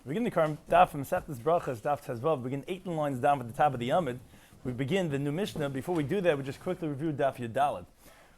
We begin the current Daf from Beruchas Daf Tezvav. Begin 18 lines down at the top of the Amud. We begin the new Mishnah. Before we do that, we just quickly review Daf Yudalad.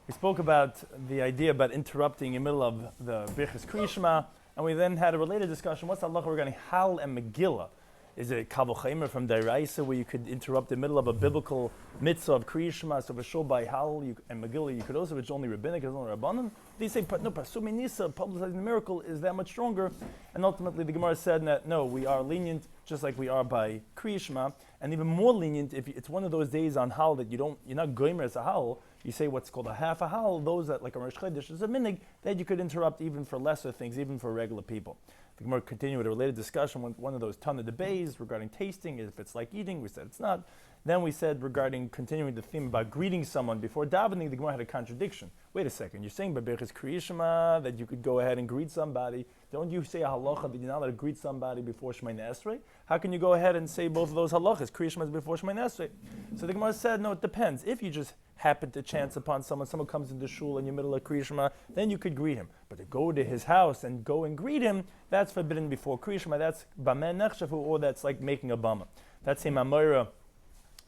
We spoke about the idea about interrupting in the middle of the Beruchas Kriyishma, and we then had a related discussion. What's the halacha regarding Hal and Megillah? Is it Kavol Chaimer from Dairaisa, where you could interrupt the middle of a biblical mitzvah of Kriyishma? So for sure by Hal and Megillah, you could also, which is only rabbinic, it's only rabbanim. They say, no, Pasumi Nisa, publicizing the miracle, is that much stronger. And ultimately, the Gemara said that no, we are lenient, just like we are by Kriyishma, and even more lenient if it's one of those days on Hal that you're not goymer as a Hal. You say what's called a half a Hal. Those that like a Rosh Chodesh is a minig that you could interrupt even for lesser things, even for regular people. The Gemara continued with a related discussion, one of those ton of debates regarding tasting, if it's like eating, we said it's not. Then we said regarding continuing the theme about greeting someone before davening, the Gemara had a contradiction. Wait a second, you're saying by Beruchas Kriyishma that you could go ahead and greet somebody. Don't you say a halacha that you're not allowed to greet somebody before Shemoneh Esrei? How can you go ahead and say both of those halachas? Kriyishma is before Shemoneh Esrei. So the Gemara said, no, it depends. If you just happen to chance upon someone comes into shul in your middle of Kriyishma, then you could greet him. But to go to his house and go and greet him, that's forbidden before Kriyishma. That's Bamen Nechshafu, or that's like making a bama. That's a Mamora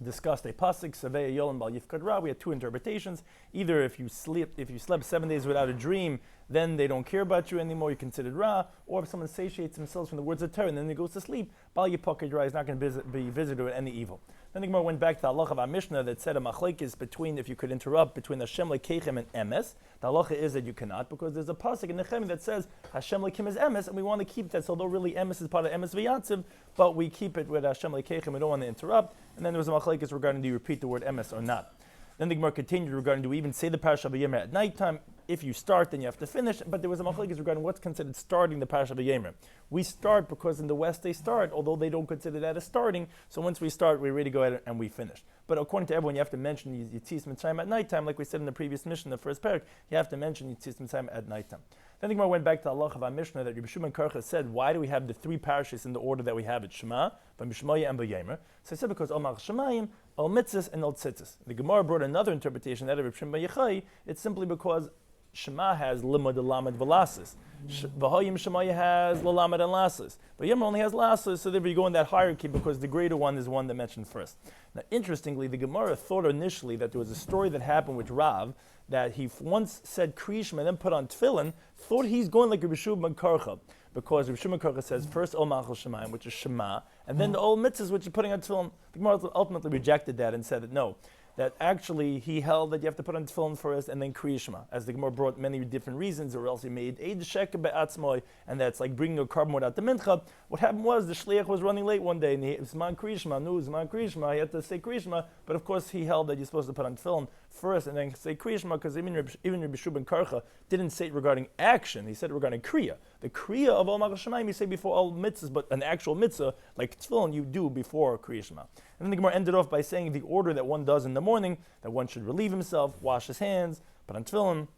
discussed a pasuk, Savei Yolim Bal Yifkad Ra. We had two interpretations. Either if you slept 7 days without a dream, then they don't care about you anymore, you're considered Ra, or if someone satiates themselves from the words of Torah and then he goes to sleep, Bal Yipakad Ra is not going to be visited with any evil. Then the Gemara went back to the halacha of our Mishnah that said a machlekes between, if you could interrupt between Hashem lekeichem and emes. The halacha is that you cannot, because there's a pasuk in Nehemiah that says Hashem lekim is emes, and we want to keep that. So although really emes is part of emes v'yatziv, but we keep it with Hashem lekeichem. We don't want to interrupt. And then there was a machlekes regarding do you repeat the word emes or not. Then the Gemara continued regarding do we even say the parasha b'yemer at nighttime? If you start, then you have to finish. But there was a machlekes regarding what's considered starting the parasha b'yemer. We start because in the West they start, although they don't consider that as starting. So once we start, we really go ahead and we finish. But according to everyone, you have to mention Yitzis Mitzrayim at nighttime, like we said in the previous mission, the first parak. You have to mention Yitzis Mitzrayim at nighttime. Then the Gemara went back to Allah of our Mishnah that Rabbi Shloimy Schwartzberg said, why do we have the three parashas in the order that we have it? Shema, B'Mishmaya, and B'Yemer. So I said because Al Malach Shemayim, Al Mitzvahs, and Al Tzitzis. The Gemara brought another interpretation that of Rabbi Shimon Yechai. It's simply because Shema has limud lamed v'lasis. V'hayim Shemaya has lamed and lasis. But Yemer only has lasis, so therefore you go in that hierarchy because the greater one is one that mentioned first. Now, interestingly, the Gemara thought initially that there was a story that happened with Rav, that he once said Kriyishma and then put on tefillin, thought he's going like Rabbi Shloimy Schwartzberg, because Rabbi Shloimy Schwartzberg says first Ol Machal Shemayim, which is Shema, and then the Ol Mitzvahs, which you're putting on tefillin. The Gemara ultimately rejected that and said that no, that actually he held that you have to put on tefillin first and then Kriyishma, as the Gemara brought many different reasons, or else he made Eid Sheker Be'atzmoi, and that's like bringing a carbon without the mincha. What happened was the shliach was running late one day, and he Zman Kriyishma, Zman Kriyishma, he had to say Kriyishma, but of course he held that you're supposed to put on tefillin first and then say Kriyishma, because even Rabbi Shloimy Schwartzberg didn't say it regarding action, he said it regarding Kriya. The Kriya of Al Malach Shemayim you say before all mitzvahs, but an actual mitzvah like tefillin you do before Kriyishma. And then the Gemara ended off by saying the order that one does in the morning, that one should relieve himself, wash his hands, put on tefillin,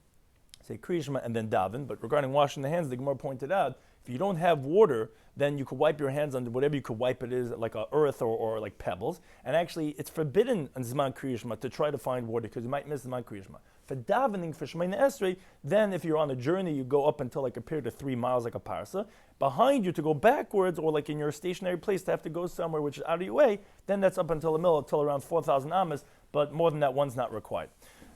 say Kriyishma, and then daven. But regarding washing the hands, the Gemara pointed out, if you don't have water, then you could wipe your hands on whatever you could wipe it is, like earth or like pebbles. And actually, it's forbidden in Zman Kriyishma to try to find water, because you might miss Zman Kriyishma. For davening, for Shemoneh Esrei, then if you're on a journey, you go up until like a period of 3 miles, like a parsa. Behind you to go backwards, or like in your stationary place to have to go somewhere which is out of your way, then that's up until the middle, until around 4,000 amas, but more than that, one's not required.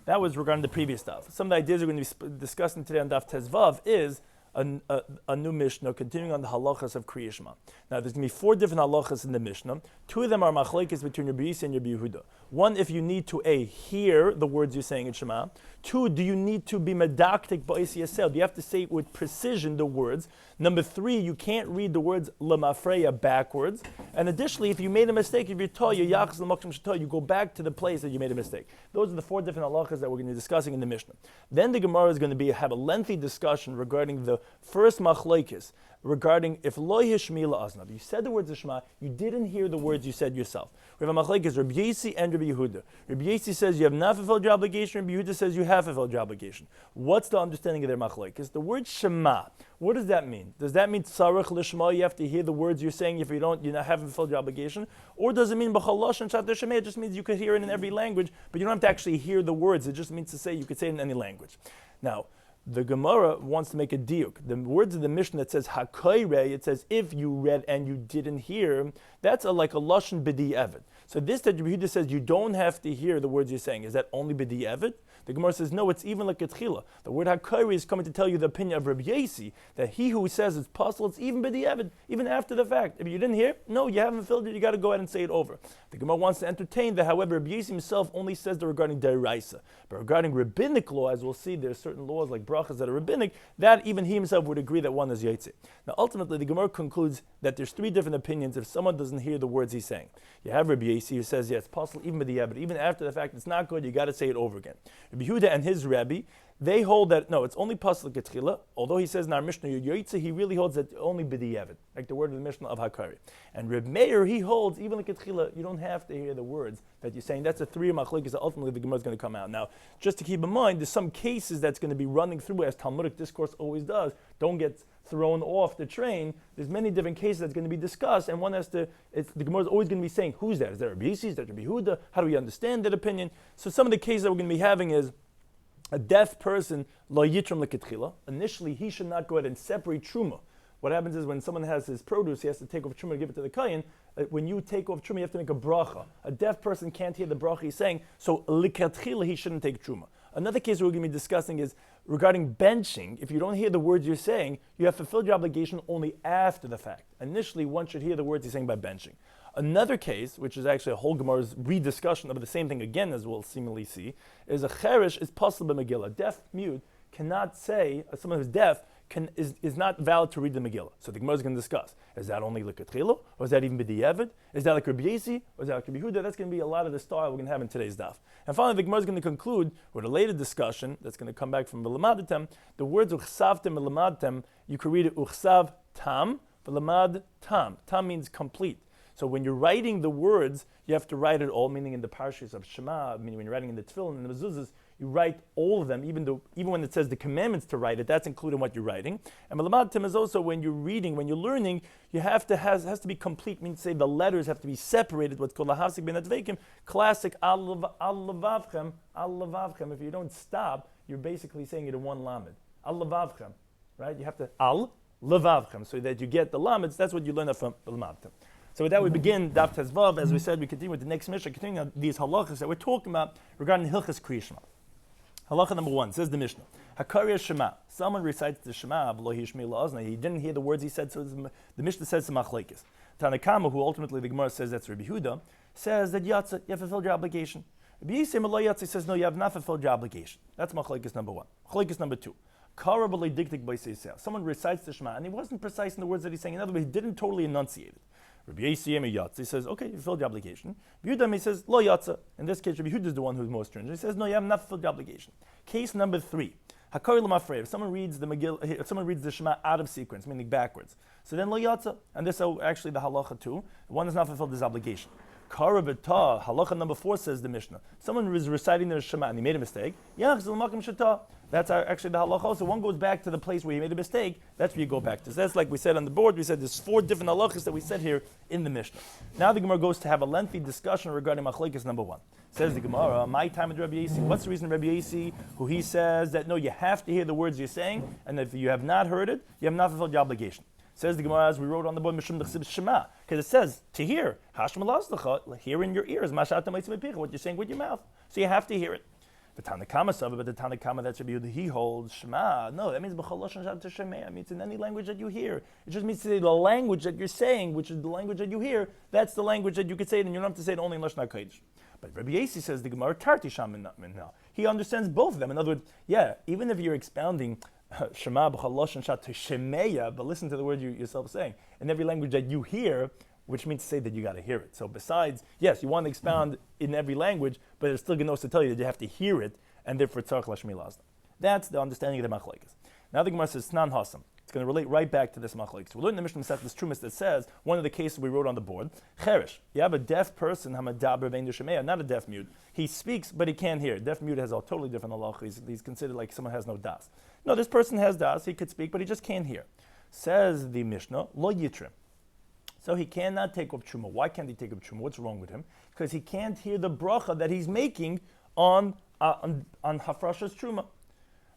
That was regarding the previous stuff. Some of the ideas we're going to be discussing today on Daf Tezvav is a new Mishnah, continuing on the halachas of Kriyishma. Now, there's going to be 4 different halachas in the Mishnah. 2 of them are machlekes between Rabbi Yisrael and Rabbi Yehuda. One, if you need to hear the words you're saying in Shema. 2, do you need to be medaktik ba'is yasel? Do you have to say with precision the words? Number 3, you can't read the words lemafreya backwards. And additionally, if you made a mistake, if you're told you go back to the place that you made a mistake. Those are the 4 different halachas that we're going to be discussing in the Mishnah. Then the Gemara is going to have a lengthy discussion regarding the first machlekes, regarding if lo yishmi la'aznav. You said the words of Shema, you didn't hear the words you said yourself. We have a machlekes, Rabbi Yossi and Rabbi Yehuda. Rabbi Yossi says you have not fulfilled your obligation, Rabbi Yehuda says you have fulfilled your obligation. What's the understanding of their machlekes? The word Shema, what does that mean? Does that mean tzarech lishma, you have to hear the words you're saying if you haven't fulfilled your obligation? Or does it mean b'chalosh and shater shemeh? It just means you could hear it in every language, but you don't have to actually hear the words. It just means to say you could say it in any language. Now, The Gemara wants to make a diuk. The words of the Mishnah that says hakoire, it says if you read and you didn't hear, that's like a lashon b'di'evet. So this that Rabbi Yehuda says you don't have to hear the words you're saying, is that only b'di'evet? The Gemara says no, it's even like a tchila. The word hakoire is coming to tell you the opinion of Rabbi Yasi, that he who says it's possible, it's even b'di'evet, even after the fact. If you didn't hear, no, you haven't filled it, you got to go ahead and say it over. The Gemara wants to entertain that, however, Rabbi Yasi himself only says that regarding deraisa. But regarding rabbinic law, as we'll see, there's certain laws like brachas that are rabbinic, that even he himself would agree that one is yaitze. Now ultimately the Gemara concludes that there's three different opinions if someone doesn't hear the words he's saying. You have Rabbi Yasi who says, yeah, it's possible even b'di'evet, even after the fact it's not good, you got to say it over again. Rabbi Yehuda and his Rabbi, they hold that, no, it's only possible ketchila, although he says in our Mishnah, yaitze, he really holds that only b'di'evet, like the word of the Mishnah of Hakari. And Reb Meir, he holds, even like ketchila, you don't have to hear the words that you're saying. That's a three machlokes that ultimately the Gemara is going to come out. Now, just to keep in mind, there's some cases that's going to be running through, as Talmudic discourse always does. Don't get thrown off the train. There's many different cases that's going to be discussed, and one has to, the Gemara is always going to be saying, who's that? Is that Rabbi Yasi? Is that Rabbi Yehuda? How do we understand that opinion? So some of the cases that we're going to be having is, a deaf person, lo yitrum leketchila. Initially, he should not go ahead and separate truma. What happens is when someone has his produce, he has to take off truma and give it to the kohen. When you take off truma, you have to make a bracha. A deaf person can't hear the bracha he's saying, so leketchila, he shouldn't take truma. Another case we're going to be discussing is regarding benching. If you don't hear the words you're saying, you have fulfilled your obligation only after the fact. Initially, one should hear the words he's saying by benching. Another case, which is actually a whole Gemara's rediscussion of the same thing again, as we'll seemingly see, is a cheresh is possible Megillah. Deaf mute cannot say, someone who's deaf is not valid to read the Megillah. So the Gemara is going to discuss, is that only leketchila, or is that even b'di'evet? Is that like Rabbi Yasi, or is that like Rabbi Yehuda? That's going to be a lot of the style we're going to have in today's daf. And finally, the Gemara is going to conclude with a later discussion that's going to come back from v'lamadatem. The words uchsavtem v'lamadatem, you could read it uchsav tam, v'lamad tam. Tam means complete. So when you're writing the words, you have to write it all, meaning in the parshas of Shema, meaning when you're writing in the tefillin and the mezuzahs, you write all of them, even when it says the commandments to write it, that's included in what you're writing. And Melamatim is also when you're reading, when you're learning, you have to has to be complete, meaning to say the letters have to be separated, what's called lahasik ben advekim, classic al levavchem. If you don't stop, you're basically saying it in one lamed. Al levavchem, right? You have to al levavchem, so that you get the lameds. That's what you learn from Melamatim. So with that we begin Daf Tezvav. As we said, we continue with the next Mishnah, continuing on these halachas that we're talking about regarding Hilchas Kriya Shema. Halacha number 1, says the Mishnah, Hakariya Shema. Someone recites the Shema, he didn't hear the words he said, so the Mishnah says to Machlekes. Tanakama, who ultimately the Gemara says that's Rabbi Yehuda, says that Yatza, you have fulfilled your obligation. Rabbi Yisrael Lo Yatza says, no, you have not fulfilled your obligation. That's Machlekes number 1. Machlekes number 2. Someone recites the Shema, and he wasn't precise in the words that he's saying. In other words, he didn't totally enunciate it. Rabbi Yisrael Yatza says, okay, you fulfilled the obligation. Rabbi Yehuda says, Lo Yatza. In this case, Rabbi Yehuda is the one who's most stringent. He says, no, you have not fulfilled the obligation. Case number 3. Hakari l'mafrei. If someone reads the Shema out of sequence, meaning backwards, so then Lo Yatza. And this is actually the halacha too. One has not fulfilled his obligation. Karabata, halacha number 4 says the Mishnah. Someone was reciting the Shema and he made a mistake. That's actually the halacha. So one goes back to the place where he made a mistake. That's where you go back to. So that's like we said on the board. We said there's 4 different halachas that we said here in the Mishnah. Now the Gemara goes to have a lengthy discussion regarding machlekes number 1. Says the Gemara, my time with Rabbi Yasi. What's the reason Rabbi Yasi, who he says that no, you have to hear the words you're saying, and if you have not heard it, you have not fulfilled your obligation. Says the Gemara, as we wrote on the board, Mishum Shema, because it says to hear, hear in your ears, what you're saying with your mouth. So you have to hear it. The Tanakama but the Tanakama that's Rabbi Yehuda, he holds Shema. No, that means it means in any language that you hear. It just means to say the language that you're saying, which is the language that you hear. That's the language that you could say it, and you don't have to say it only in Lashon HaKodesh. But Rabbi Yasi says the Gemara Tarti Sham Minna. He understands both of them. In other words, yeah, even if you're expounding Shema b'chol lashon shat to shemeya, but listen to the word you yourself saying in every language that you hear, which means to say that you got to hear it. So besides, yes, you want to expound in every language, but it's still going to tell you that you have to hear it, and therefore tzarich lashmi lazna. That's the understanding of the machlekes. Now the Gemara says Snan Hasam. It's going to relate right back to this machlekes. We learned in the Mishnah Masechtas Trumas that says one of the cases we wrote on the board. Cherish. You have a deaf person, hamadaber vein shemeya, not a deaf mute. He speaks, but he can't hear. Deaf mute has a totally different halacha. He's considered like someone has no das. No, this person has das. He could speak, but he just can't hear. Says the Mishnah, lo yitrim. So he cannot take up truma. Why can't he take up truma? What's wrong with him? Because he can't hear the bracha that he's making on hafrashas truma.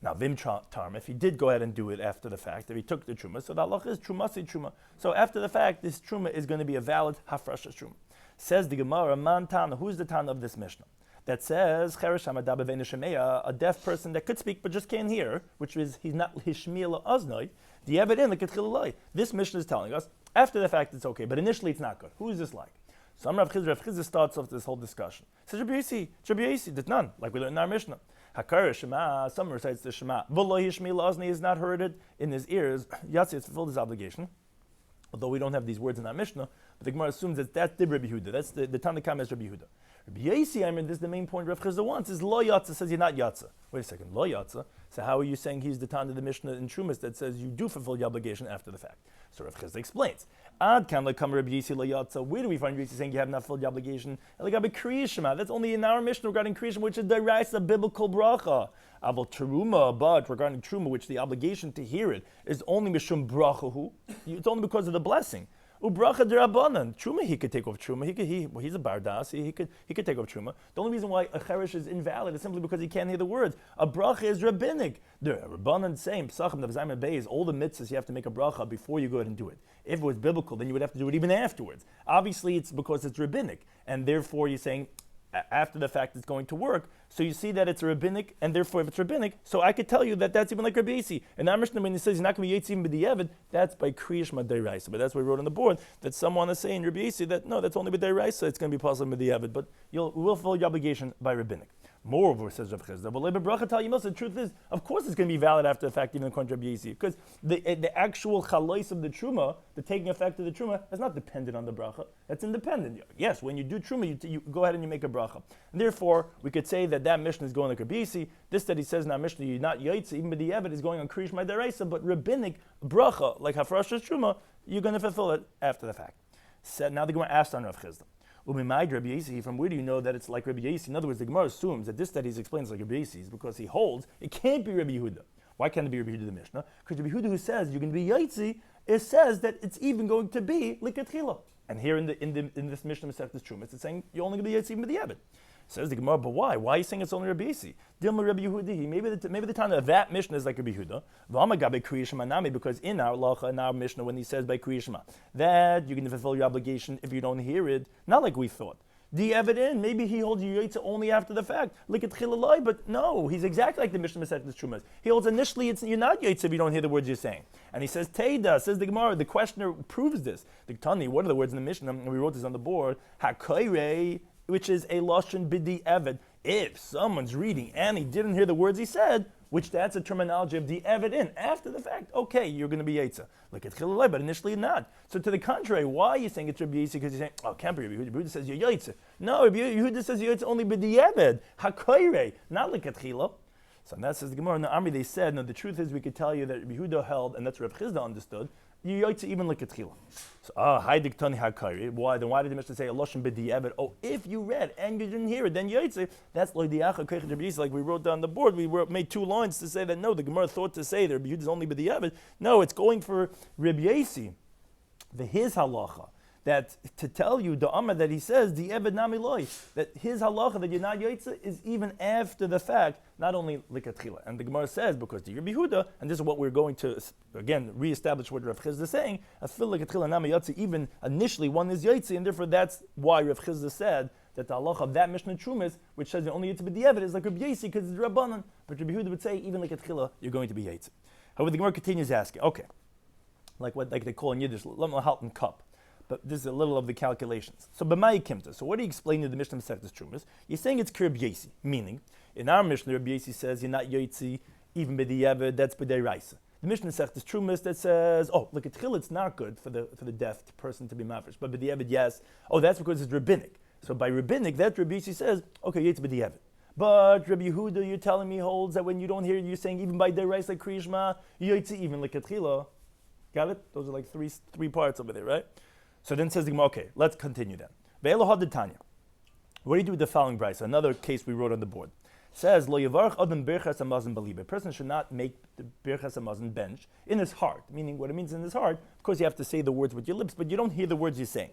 Now, vim tarm, if he did go ahead and do it after the fact, if he took the truma, so the halacha is trumasi truma. So after the fact, this truma is going to be a valid hafrashas truma. Says the Gemara, man tana, who's the tana of this Mishnah? That says, a deaf person that could speak but just can't hear, which is he's not hishmiel aznoi, the evidin. This Mishnah is telling us, after the fact it's okay, but initially it's not good. Who is this like? So Rav Chizra starts off this whole discussion. Says Rabbi Yossi, that none, like we learned in our Mishnah. Hakar Shema, some recites the Shema. V'lo hishmiel azni is not heard it in his ears. Yatsi has fulfilled his obligation. Although we don't have these words in our Mishnah, but the Gemara assumes that that's the Rabbi Yehuda. That's the Tanakh is Rabbi Yehuda. Rabbi Yossi, I mean, this is the main point Rav Chizda wants, is lo yatsa, says you're not yatsa. Wait a second, lo yatsa? So how are you saying he's the Tana of the Mishnah in Trumas that says you do fulfill your obligation after the fact? So Rav Chizda explains. Ad kan lekam Rabbi Yossi lo yatsa. Where do we find Rabbi Yossi saying you have not fulfilled your obligation? That's only in our Mishnah regarding Kriya Shema, which is deraisa biblical bracha. Aval teruma, but regarding truma, which the obligation to hear it is only mishum brachahu. It's only because of the blessing. Ubracha derabanan. Truma, he could take off truma. He's a bardas. He could take off truma. The only reason why a cherish is invalid is simply because he can't hear the words. A bracha is rabbinic. The rabbanan same psachim davzayim beis. All the mitzvahs you have to make a bracha before you go ahead and do it. If it was biblical, then you would have to do it even afterwards. Obviously, it's because it's rabbinic, and therefore you're saying after the fact it's going to work. So you see that it's a rabbinic, and therefore if it's rabbinic, so I could tell you that that's even like Rabbi Yossi. And our Mishnah, when he says he's not going to be Yetzi even b'di'evid, that's by Kriya Shema Deiraisa. But that's what we wrote on the board, that someone is saying Rabbi Yossi that no, that's only b'Deiraisa, it's going to be possible b'di'evid, but we will fulfill your obligation by rabbinic. Moreover, says Rav Chizda, the truth is, of course it's going to be valid after the fact, even according to Rabbi Yossi, because the actual chalais of the truma, the taking effect of the truma, is not dependent on the bracha. That's independent. Yes, when you do truma, you go ahead and you make a bracha. And therefore, we could say that Mishnah is going like Rabbi Yossi. This that he says in our Mishnah, you're not yaitze, even by the Evid is going on Kriya Shema Deiraisa, but rabbinic bracha, like hafrashas truma, you're going to fulfill it after the fact. So now the Gemara asked on Rav Chizda. From where do you know that it's like Rabbi Yossi? In other words, the Gemara assumes that this that he explains like Rabbi Yossi is because he holds it can't be Rabbi Yehuda. Why can't it be Rabbi Yehuda the Mishnah? Because Rabbi Yehuda who says you're going to be Yaitzi, it says that it's even going to be likatchila. And here in this Mishnah Masechtas Trumas, it's saying you're only going to be Yaitzi even with the Yabed. Says the Gemara, but why? Why are you saying it's only Rabbi Yossi? Dilma Rabbi Yehuda. Maybe the time of that Mishnah is like Rabbi Yehuda. V'amagabe Kriya Shema nami, because in our lacha, in our Mishnah, when he says by Kriya Shema, that you're going to fulfill your obligation if you don't hear it, not like we thought. The evidence, maybe he holds you Yaitza only after the fact. Look at Chilalai, but no, he's exactly like the Mishnah Masechtas Trumas. He holds initially you're not Yaitza if you don't hear the words you're saying. And he says Teida, says the Gemara, the questioner proves this. The Tani, what are the words in the Mishnah? And we wrote this on the board. Hakoirei, which is a lashon b'di evid. If someone's reading and he didn't hear the words he said, which that's a terminology of the evid after the fact, okay, you're going to be Yaitza. Like it's Chilalai, but initially not. So to the contrary, why are you saying it's Rabbi Yossi? Because you're saying, oh, it can't be Rabbi Yehuda. Rabbi Yehuda says you're Yaitza. No, Rabbi Yehuda says you're Yaitza only b'di evid. Hakoirei, not like at Chila. So that says the Gemara in the Army, they said, no, the truth is we could tell you that Rabbi Yehuda held, and that's what Rav Chizda understood, you yaitze even like a tchila. So, haydik tani hakari. Why? Then why did the Mishnah say a loshen b'di'evet? Oh, if you read and you didn't hear it, then yaitze. That's lo diacha keichet Rabbi Yossi. Like we wrote down the board, made 2 lines to say that no, the Gemara thought to say that Rabbi Yehuda is only b'di'evet. No, it's going for Rabbi Yossi, his halacha. That to tell you the Amar that he says the Ebed Nami Loi, that his halacha that you're not Yaitza is even after the fact, not only likatchila. And the Gemara says because the Rabbi Yehuda, and this is what we're going to again reestablish what Rav Chizda is saying, as fil likatchila Nami Yaitza, even initially one is Yaitza, and therefore that's why Rav Chizda said that the halacha of that Mishnah Trumas, which says you only Yaitza b'di'evet, is like Rabbi Yossi because it's Rabbanan, but Rabbi Yehuda would say even likatchila you're going to be Yaitza. However, the Gemara continues asking, okay, like they call in Yiddish, lemma halten cup. But this is a little of the calculations. So b'mai kimta. So what do you explain in the Mishnah Masechtas Trumas? You're saying it's Rabbi Yossi, meaning in our Mishnah Rabbi Yossi says you're not Yaitzi even b'di'evet, that's b'deiraisa. The Mishnah Masechtas Trumas that says, oh, look at Tchil, it's not good for the deaf person to be mafresh, but b'di'evet, yes. Oh, that's because it's rabbinic. So by rabbinic, that Rabbi Yossi says, okay, Yaitz b'di'evet. But Rabbi Yehuda, you're telling me holds that when you don't hear it, you're saying even by deiraisa like Kriya Shema, Yaitzi even like Tchila. Got it? Those are like three parts over there, right? So then says the Gemara, okay, let's continue then. What do you do with the following brisa? Another case we wrote on the board. It says, Lo yavarach adam berchas hamazon b'liba. A person should not make the berchas hamazon bench in his heart. Meaning what it means in his heart, of course you have to say the words with your lips, but you don't hear the words you're saying.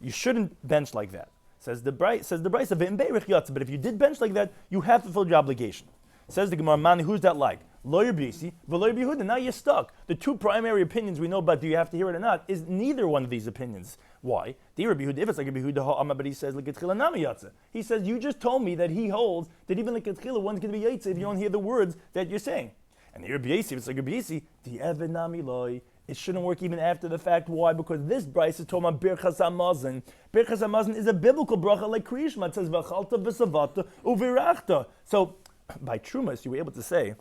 You shouldn't bench like that. Says the brisa, but if you did bench like that, you have to fulfill your obligation. Says the Gemara, Mani, who's that like? Lo Rabbi Yossi, v'lo Rabbi Yehuda. Now you're stuck. The two primary opinions we know about, do you have to hear it or not, is neither one of these opinions. Why? The Rabbi Yehuda, if it's like Rabbi Yehuda ha'ama, but he says l'katchila nami yatsa. He says, you just told me that he holds that even l'katchila one's going to be yatsa if you don't hear the words that you're saying. And the Rabbi Yossi, if it's like Rabbi Yossi, the eved nami loy. It shouldn't work even after the fact. Why? Because this Bryce is talking about Beruchas Daf. Beruchas Daf is a biblical bracha like Kriyishma. It says v'chalta v'savata u'virachta. So by Trumas, you were able to say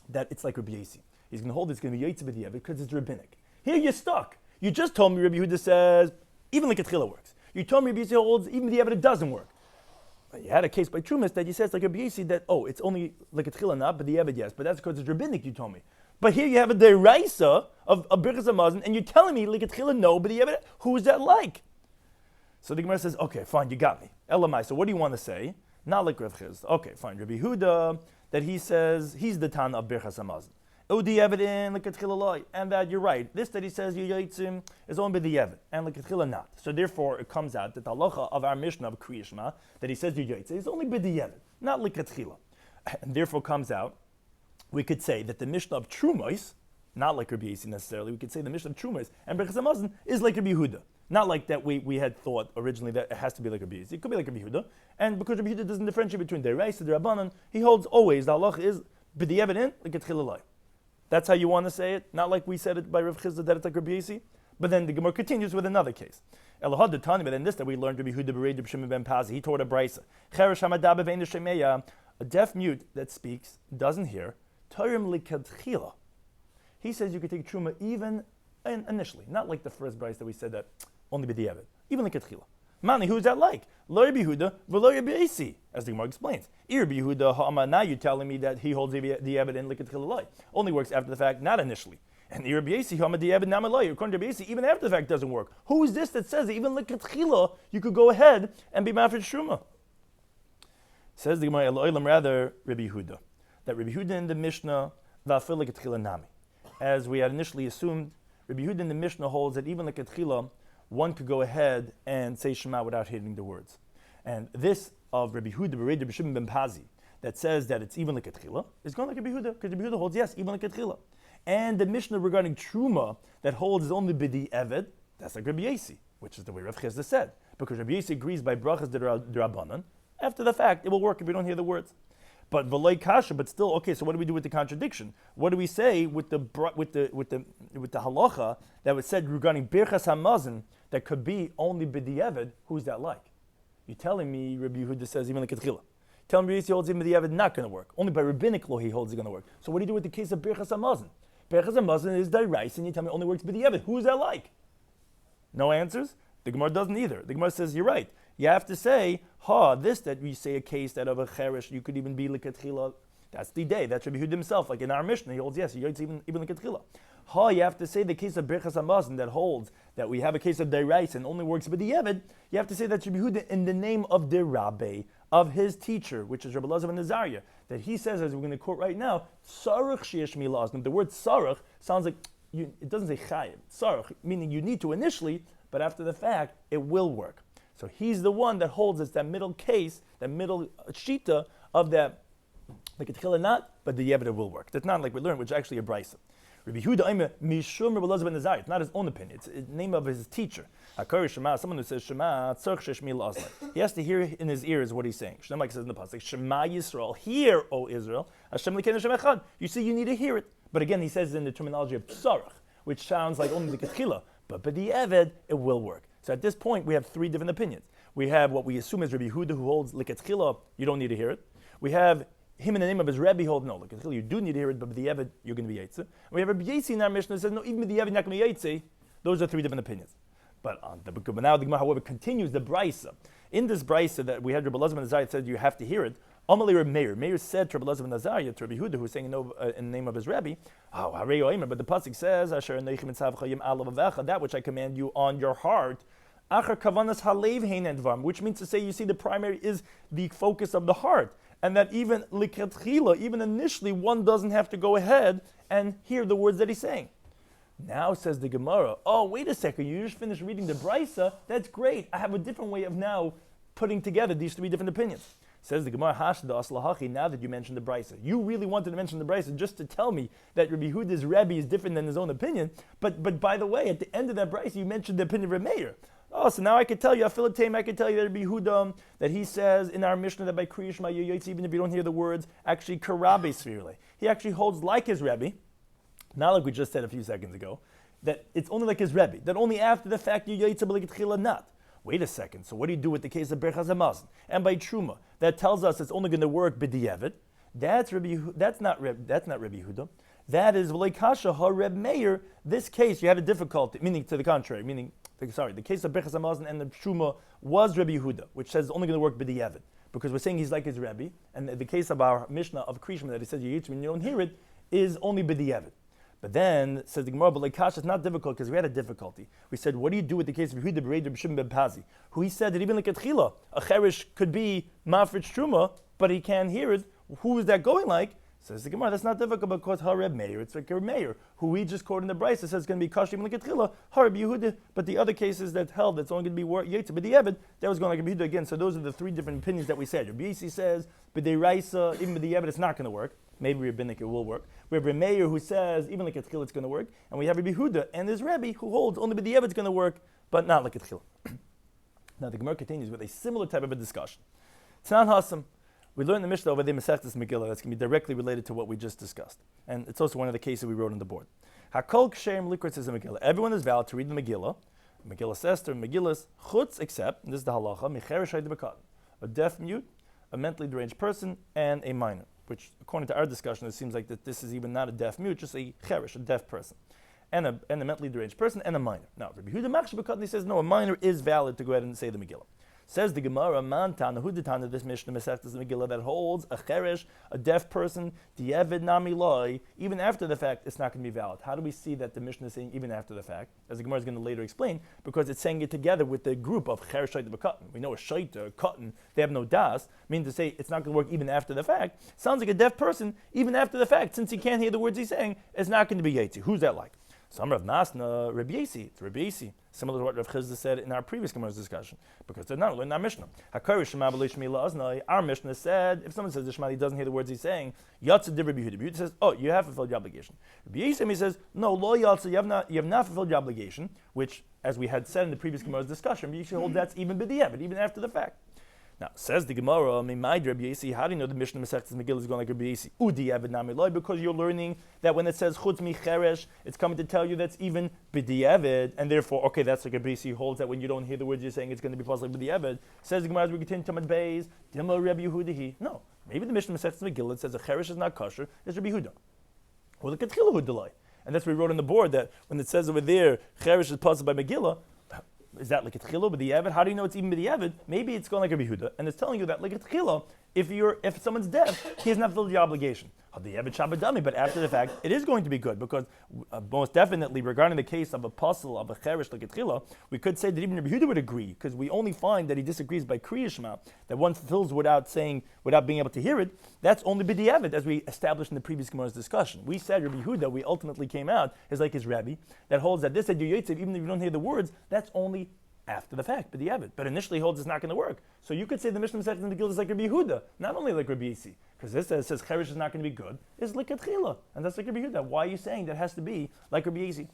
that it's like Rabbi Yossi. He's going to hold it's going to be Yotze b'diavad because it's rabbinic. Here you're stuck. You just told me Rabbi Yehuda says even like L'katchila works. You told me Rabbi Yossi holds even b'diavad it doesn't work. You had a case by Trumas that you said it's like Rabbi Yossi that it's only L'katchila not, but b'diavad yes. But that's because it's rabbinic. You told me. But here you have a deraisa of Beruchas Daf, and you're telling me L'katchila no, b'diavad who is that like? So the Gemara says, okay, fine, you got me. Elamai. So what do you want to say? Not like Rav Chiz. Okay, fine. Rabbi Yehuda, that he says he's the Tana of Beruchas Daf. Udi evidin l'katchila loy, and that you're right. This that he says you yotzim is only by the evid, and l'katchila not. So therefore, it comes out that the halacha of our Mishnah of Kriyishma that he says you yotzim is only by the evid, not l'katchila, and therefore comes out. We could say that the Mishnah of Trumos, not like Rabbi Yossi necessarily. We could say the Mishnah of Trumos and Beruchas Daf is like Rabbi Yehuda. Not like that we had thought originally that it has to be like Rabbi Yossi. It could be like Rabbi Yehuda. And because Rabbi Yehuda doesn't differentiate between Derais and Rabbanan, he holds always the halacha is b'diavad in l'katchila loy. That's how you want to say it, not like we said it by Rav Chizda that it's like Rabbi Yossi. But then the Gemara continues with another case. Elahad the Tani, but in this that we learned Rabbi Yehuda b'rei Rabbi Shimon ben Pazi. He taught a brisa. Cheresh hamadab b'vein shemeya. A deaf mute that speaks doesn't hear. Torim l'katchila. He says you could take truma even initially, not like the first brisa that we said that only b'diavad, even l'katchila. Mani, who's that like? Lo Rabbi Yehuda, v'lo Rabbi Yossi, as the Gemara explains. Rabbi Yehuda ha'ama, now you're telling me that he holds the evid in l'katchila loy. Only works after the fact, not initially. And Rabbi Yossi ha'ama the evid nama loy. According to Rabbi Yossi, even after the fact doesn't work. Who is this that says that even l'katchila you could go ahead and be mafred shuma? Says the Gemara Eloilam rather Rabbi Yehuda, that Rabbi Yehuda in the Mishnah va'afil l'katchila nami, as we had initially assumed, Rabbi Yehuda in the Mishnah holds that even l'katchila one could go ahead and say Shema without hitting the words. And this of Rabbi Yehuda b'rei Rabbi Shimon ben Pazi that says that it's even l'katchila is going like Rabbi Yehuda, because Rabbi Yehuda holds yes, even l'katchila. And the Mishnah regarding Truma that holds is only b'di eved, that's like Rabbi Yossi, which is the way Rav Chizda said, because Rabbi Yossi agrees by brachas d'Rabbanan. After the fact, it will work if we don't hear the words. But v'loi kasha, but still, okay. So what do we do with the contradiction? What do we say with the halacha that was said regarding Beruchas Hamazon that could be only b'diavad? Who's that like? You're telling me Rabbi Yehuda says even like l'katchila. Tell me Rabbi Yossi holds even b'diavad not going to work. Only by rabbinic law he holds it going to work. So what do you do with the case of Beruchas Hamazon? Beruchas Hamazon is dairais, and you tell me it only works b'diavad. Who's that like? No answers. The Gemara doesn't either. The Gemara says you're right. You have to say, this that we say a case that of a cheresh, you could even be l'katchila. That's the day. That's Rabbi Yehuda himself. Like in our Mishnah, he holds, yes, even l'katchila. You have to say the case of Beruchas Hamazon that holds that we have a case of dairais and only works with the Yevid. You have to say that Rabbi Yehuda in the name of the Rabbi, of his teacher, which is Rabbi Elazar ben Azariah, that he says, as we're going to quote right now, sarach sheyesh milaznim. The word sarach sounds like, it doesn't say chayiv. Sarach, meaning you need to initially, but after the fact, it will work. So he's the one that holds us that middle case, that middle shita of that, like a tchila not, but the Yevid will work. That's not like we learned, which is actually a brisa. Rabbi Yehuda mishum Rabbi Elazar ben Azariah. It's not his own opinion. It's the name of his teacher. Hakari Shema. Someone who says Shema tzarich sheshmi la'azlai. He has to hear in his ears what he's saying. Shema says in the pasuk, Shema Yisrael. Hear, O Israel. Hashem l'keinu Hashem echad. You see, you need to hear it. But again, he says in the terminology of tzarich, which sounds like only the ketchila. But the Eved, it will work. So at this point, we have three different opinions. We have what we assume is Rabbi Yehuda, who holds l'ketchila, you don't need to hear it. We have him in the name of his Rebbe hold, no, l'ketchila, you do need to hear it, but the Eved, you're going to be Yetze. We have Rabbi Yossi in our Mishnah that says, no, even with the Eved, you're not going to be Yetze. Those are three different opinions. But now the Gemara, however, continues the Brisa. In this Brisa that we had Rabbi Elazar ben Azariah said you have to hear it, Amalei Reb Meir. Meir said to Rabbi Elazar ben Azariah, to Rabbi Yehuda, who was saying in the name of his Rebbe, but the pasuk says, Asher neichem etzav chayim alav avecha, that which I command you on your heart, Achar kavanas halev hein dvam, which means to say, you see, the primary is the focus of the heart, and that even likatchila, even initially, one doesn't have to go ahead and hear the words that he's saying. Now says the Gemara, wait a second, you just finished reading the Brisa, that's great. I have a different way of now putting together these three different opinions. Says the Gemara, Hashda Aslahachi, now that you mentioned the Brisa. You really wanted to mention the Brisa just to tell me that Rabbi Yehuda's Rebbe is different than his own opinion. But by the way, at the end of that Brisa, you mentioned the opinion of Rabbi Meir. Oh, so now I could tell you, Afilatem, I could tell you that Rabbi Yehuda, that he says in our Mishnah that by Kriya Shema Yoyitz, even if you don't hear the words, actually Karabe Svirle. He actually holds like his Rebbe, not like we just said a few seconds ago, that it's only like his Rebbe, that only after the fact you Yoyitz B'Likatchila not. Wait a second, so what do you do with the case of Beruchas Daf? And by Truma, that tells us it's only going to work b'diavad. That's not Rabbi Yehuda. That is V'lei Kasha ha Reb Meir. This case you had a difficulty, meaning to the contrary, the case of Beruchas Daf and the Truma was Rabbi Yehuda, which says it's only going to work b'diavad. Because we're saying he's like his Rebbe, and the case of our Mishnah of Krishma that he says you when you don't hear it is only b'diavad. But then, says the Gemara, but like Kasha, it's not difficult because we had a difficulty. We said, what do you do with the case of Yehuda B'Reid Reb Shimon ben Pazi, who he said that even like Tchila, a Cherish could be Mafritz Truma, but he can't hear it. Who is that going like? Says the Gemara, that's not difficult because Hareb Meir, it's like Reb Meir, who we just quoted in the Brisa, says it's going to be Kasha even like Tchila, Hareb Yehuda. But the other cases that held that's only going to be Yetzer B'Diavad, that was going like Yehuda again. So those are the three different opinions that we said. Rabbi Yisi says B'Dei Raisa, even B'Diavad, it's not going to work. Maybe Rabbinic it will work. We have Reb Meir who says even like a tchil it's going to work, and we have Rabbi Yehuda and his Rebbe who holds only b'diavad it's going to work, but not like a tchil. Now the Gemara continues with a similar type of a discussion. Tanan Hasam, we learned the Mishnah over there Masechtas Megillah that's going to be directly related to what we just discussed, and it's also one of the cases we wrote on the board. Hakol kshem likrat says a Megillah. Everyone is valid to read the Megillah, Megillah Esther, Megillas chutz except, and this is the halacha, micheresh hayde b'katan, a deaf mute, a mentally deranged person, and a minor. Which, according to our discussion, it seems like that this is even not a deaf mute, just a cherish, a deaf person, and a mentally deranged person, and a minor. Now, Rabbi Yehuda Machshir B'Katan, he says, no, a minor is valid to go ahead and say the Megillah. Says the Gemara, Man Tana, who Tana, this Mishnah Masechtas Megillah that holds a cherish, a deaf person, di'evid nami loy, even after the fact, it's not going to be valid. How do we see that the Mishnah is saying even after the fact? As the Gemara is going to later explain, because it's saying it together with the group of cherish shayta b'katan. We know a shayta, cotton, they have no das, meaning to say it's not going to work even after the fact. Sounds like a deaf person, even after the fact, since he can't hear the words he's saying, it's not going to be yetzi. Who's that like? Some Rav Masna, Rabbi Yasi, it's Rabbi Yasi, similar to what Rav Chizda said in our previous Gemara's discussion, because they're not in our Mishnah. Our Mishnah said, if someone says the Shema, he doesn't hear the words he's saying, Yatsa de Rabbi Yehuda. Rabbi Yehuda says, oh, you have fulfilled your obligation. Rabbi Yasi, he says, no, lo Yatsa, you have not fulfilled your obligation, which, as we had said in the previous Gemara's discussion, Rabbi Yasi holds that's even b'diavad, even after the fact. Now, says the Gemara, Mimaid Rabbi Yasi, how do you know the Mishnah Masechtas Megillah is going like Rabbi Yasi? U'diavad nami loy, because you're learning that when it says chutz mi cheresh, it's coming to tell you that's even b'diavad, and therefore, okay, that's like Rabbi Yasi holds that when you don't hear the words you're saying, it's going to be possible b'diavad. Says the Gemara as we continue to Tamad Beis, Dima Rabbi Yehuda. No, maybe the Mishnah Masechtas Megillah says a cheresh is not kosher, it's Rabbi Yehuda. Or the Ketchila Hudalai. And that's what we wrote on the board, that when it says over there, cheresh is possible by Megillah, is that like a tchila b'diavad? How do you know it's even b'diavad? Maybe it's going like Rabbi Yehuda, and it's telling you that like a tchila, if someone's deaf, he has not fulfilled the obligation. But after the fact, it is going to be good, because most definitely regarding the case of a puzzle of a cherish like a tchila, we could say that even Rabbi Yehuda would agree, because we only find that he disagrees by Kriya Shema, that one fulfills without being able to hear it. That's only b'diavad, as we established in the previous Gemara's discussion. We said Rabbi Yehuda, we ultimately came out, is like his Rabbi, that holds that this said Yoyetzev, even if you don't hear the words, that's only after the fact, b'diavad. But initially holds it's not going to work. So you could say the Mishnah Masechtas Megillah is like Rabbi Yehuda, not only like Rabbi Yasi, because this says cherish is not going to be good, it's like a tchila, and that's like Rabbi Yehuda. Why are you saying that has to be like Rabbi Yasi?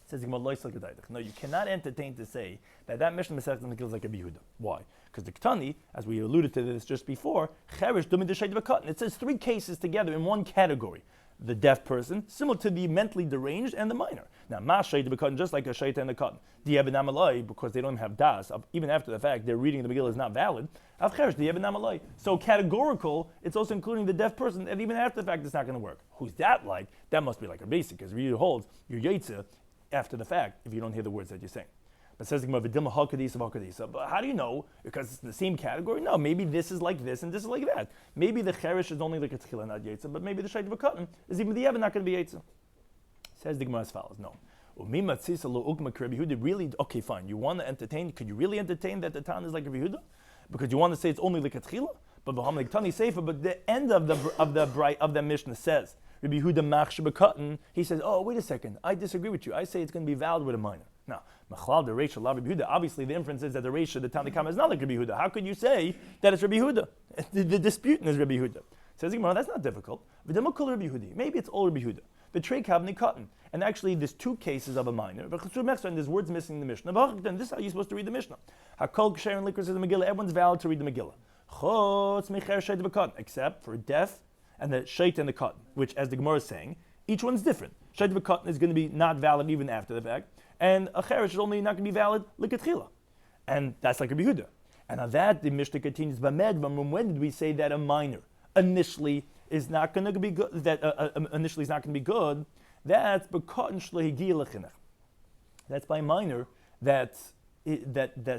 Says no, you cannot entertain to say that Mishnah Masechtas Megillah is like Rabbi Yehuda. Why? Because the Ketani, as we alluded to this just before, cherish dumid d'shayta b'katan. It says three cases together in one category. The deaf person, similar to the mentally deranged, and the minor. Now, mas shayta b'katan, just like a shayta and the cotton. Di'evet namalai, because they don't have das, even after the fact, their reading of the Megillah is not valid. Av cherish, di'evet namalai. So categorical, it's also including the deaf person, and even after the fact, it's not going to work. Who's that like? That must be like a basic, because Rabbi Yehuda holds your yetzer after the fact if you don't hear the words that you're saying. But says the Gemara, "V'dilma hakadisa v'hakadisa." But how do you know? Because it's the same category. No, maybe this is like this and this is like that. Maybe the cherish is only like a tchila, not yetzer, but maybe the shayta v'katan is even the evan not going to be yetzer. Says the Gemara as follows: No, really? Okay, fine. You want to entertain? Could you really entertain that the Tan is like Rabbi Yehuda? Because you want to say it's only like a tchila, but like Tani Sefer. But the end of the Mishnah says Rabbi Yehuda machshir b'katan. He says, oh, wait a second, I disagree with you. I say it's going to be valid with a minor. Now, Machlal the Reisha la Rabbi Yehuda. Obviously, the inference is that the Reisha, the Tanna Kama, is not like Rabbi Yehuda. How could you say that it's Rabbi Yehuda? The disputant is Rabbi Yehuda. Says the Gemara, that's not difficult. Maybe it's all Rabbi Yehuda. The trey kavni cotton. And actually, there's two cases of a minor. And there's words missing in the Mishnah. And this is how you're supposed to read the Mishnah. Hakol ksher and liquor says the Megillah. Everyone's valid to read the Megillah. Except for deaf and the shait and the cotton, which, as the Gemara is saying, each one's different. Shait v'cotton is going to be not valid even after the fact, and a cheresh is only not going to be valid likatchila, and that's like Rabbi Yehuda. And on that, the Mishnah continues. When did we say that a minor initially is not going to be good? That initially is not going to be good. That's That's by a minor that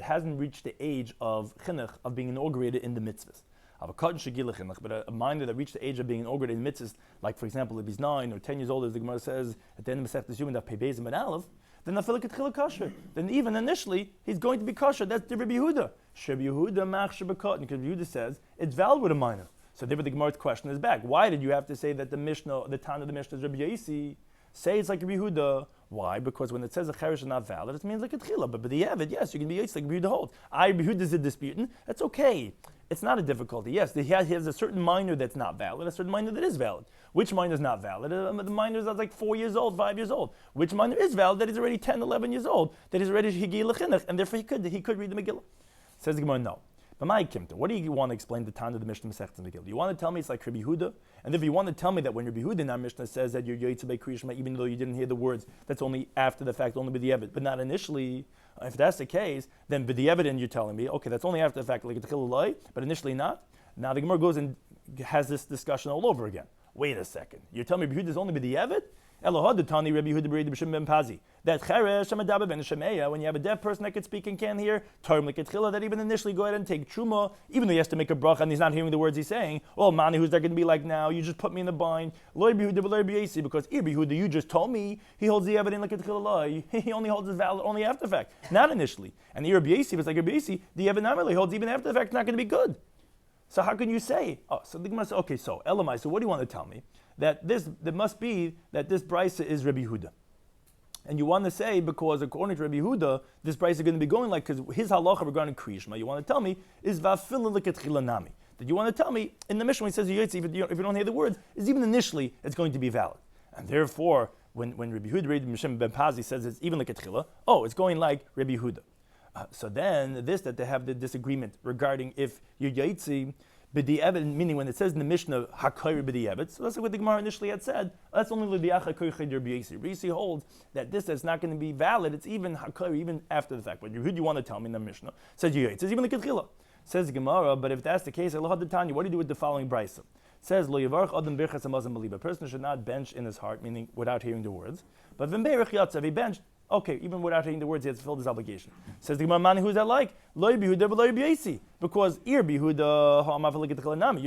hasn't reached the age of chinuch, of being inaugurated in the mitzvahs. But a minor that reached the age of being inaugurated in mitzvahs, like for example, if he's 9 or 10 years old, as the Gemara says at the end of Masechtas Yomim, that Pei Beis and Aleph, then nafil kosher. Then even initially he's going to be kosher. That's the Rabbi Yehuda. Rabbi Yehuda mach shebekot, because Rabbi Yehuda says it's valid with a minor. So therefore the Gemara's question is back. Why did you have to say that the Mishnah, the Tana of the Mishnah is Rabbi Yosi? Say it's like Rabbi Yehuda. Why? Because when it says a cheresh is not valid, it means like a tchila. But the Yavid, yes, you can be Yosi like Rabbi Yehuda holds. Rabbi Yehuda is a disputant. That's okay. It's not a difficulty. Yes, he has a certain minor that's not valid, a certain minor that is valid. Which minor is not valid? The minor is like 4 years old, 5 years old. Which minor is valid? That he's already 10, 11 years old. That he's already higi l'chinuch, and therefore he could read the Megillah. Says the Gemara, no. But my kimta, what do you want to explain the Tana of the Mishnah Masechtas Megillah? You want to tell me it's like Rabbi Yehuda? And if you want to tell me that when Rabbi Yehuda in our Mishnah says that you're Yotzei by Kriyishma, even though you didn't hear the words, that's only after the fact, only with the Evid, but not initially. If that's the case, then with the evidence you're telling me, okay, that's only after the fact, like it's chilulai, but initially not. Now the Gemara goes and has this discussion all over again. Wait a second, you're telling me Rabbi Yehuda is only with the Evid? Elohad Tani Rabbi Yehuda b'Rei b'Shem ben Pazi. That cheresh hamadaber ben shemeya, when you have a deaf person that can speak and can't hear, Torm leketchila, that even initially go ahead and take truma, even though he has to make a bracha and he's not hearing the words he's saying. Oh, mani, who's that going to be like now? You just put me in the bind. Lo Rabbi Yehuda v'lo Rabbi Yosi, because Rabbi Yehuda, you just told me he holds the evidence leketchila. He only holds his valid only after the fact, not initially. And Rabbi Yosi, was like Rabbi Yosi, the evidence really holds even after the fact. It's not going to be good. So how can you say? Oh, so the Gemara says, okay, so Elamai. So what do you want to tell me? That must be that this brisa is Rabbi Yehuda. And you want to say, because according to Rabbi Yehuda, this brisa is going to be going like, because his halacha regarding Kriyishma, you want to tell me, is vafila leketchila nami. That you want to tell me, in the Mishnah when he says, if you don't hear the words, is even initially, it's going to be valid. And therefore, when Rabbi Yehuda, Rabbi Mishim ben Pazi says it's even leketchila, it's going like Rabbi Yehuda. So then, that they have the disagreement regarding if you're Yaitzi, b'di'evet, meaning when it says in the Mishnah, hakayr b'di'evet, so that's like what the Gemara initially had said, that's only l'di'ach hakayr chayr b'yisi. Rabbi Yosi holds that this is not going to be valid, it's even hakayr, even after the fact. But who do you want to tell me in the Mishnah? Says Yaitzi, says even the Ketchila. Says the Gemara, but if that's the case, what do you do with the following brisa? It says, lo yavarch adam birchas hamazon b'liba. A person should not bench in his heart, meaning without hearing the words. But v'mbeirach yatzav, he benched, okay, even without hearing the words, he has fulfilled his obligation. Says the Gemara, man, who's that like? Lo Yehuda v'lo Rabbi Yosi. Because you're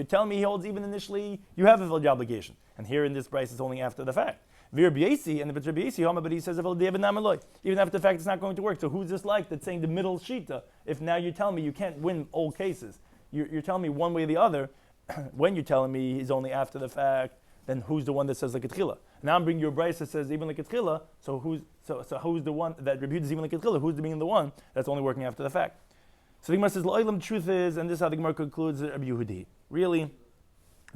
telling me he holds even initially, you have fulfilled your obligation. And here in this price, it's only after the fact. Rabbi Yosi, and if it's Rabbi Yosi, but he says, even after the fact, it's not going to work. So who's this like that's saying the middle shita? If now you're telling me you can't win all cases, you're telling me one way or the other, when you're telling me he's only after the fact, then who's the one that says like a tchila? Now I'm bringing you a brayse that says even like a tchila. So who's the one that Rabbi Yehuda is even like a tchila? Who's being the one that's only working after the fact? So the Gemara says, "L'olam." The truth is, and this is how the Gemara concludes, Rabbi Yehudi. Really,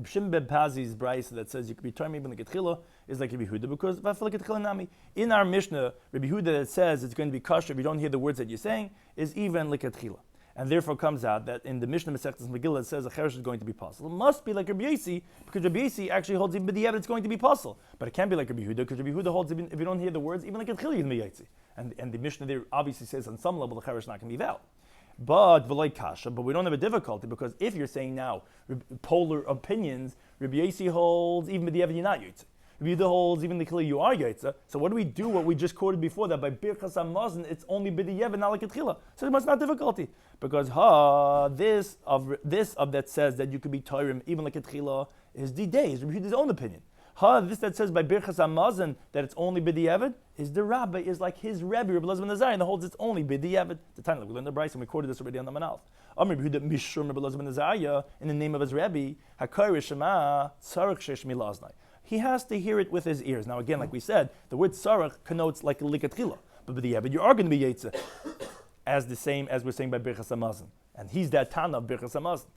B'Shem ben Pazi's brayse that says you could be trying even like a tchila is like Rabbi Yehuda because like a tchila nami. In our Mishnah, Rabbi Yehuda that says it's going to be kosher if you don't hear the words that you're saying is even like a tchila. And therefore comes out that in the Mishnah Masechtas Megillah it says a cheresh is going to be possible. It must be like Rabbi Yosi, because Rabbi Yosi actually holds even b'di'evet it's going to be possible. But it can't be like Rabbi Yehuda, because Rabbi Yehuda holds even if you don't hear the words, even like a tchili in the Yosi. And the Mishnah there obviously says on some level the cheresh is not going to be valid. But v'loy kasha, but we don't have a difficulty, because if you're saying now polar opinions, Rabbi Yosi holds even b'di'evet you're not Yosi. Rabbi Yehuda holds even the kli you are Yaitza. So what do we do? What we just quoted before, that by Beruchas Daf it's only b'di'evet, not like a tchila. So it's not difficulty, because this of that says that you could be Torim even like a tchila is the day, is Rabbi Yehuda's own opinion. This that says by Beruchas Daf that it's only b'di'evet is the Rabbi, is like his Rebbe, Rabbi Elazar ben Azariah, that holds it's only b'di'evet. The time like we learned the Bryce and we quoted this already on the Manal. Rabbi Yehuda mishum Rabbi Elazar ben Azariah in the name of his Rebbe hakayr shema tzarich shesh milaznai. He has to hear it with his ears. Now again, like we said, the word tzarich connotes like a likatchila. but b'diavad you are going to be Yetze, as the same as we're saying by Beruchas Hamazon. And he's that Tana of Beruchas Hamazon.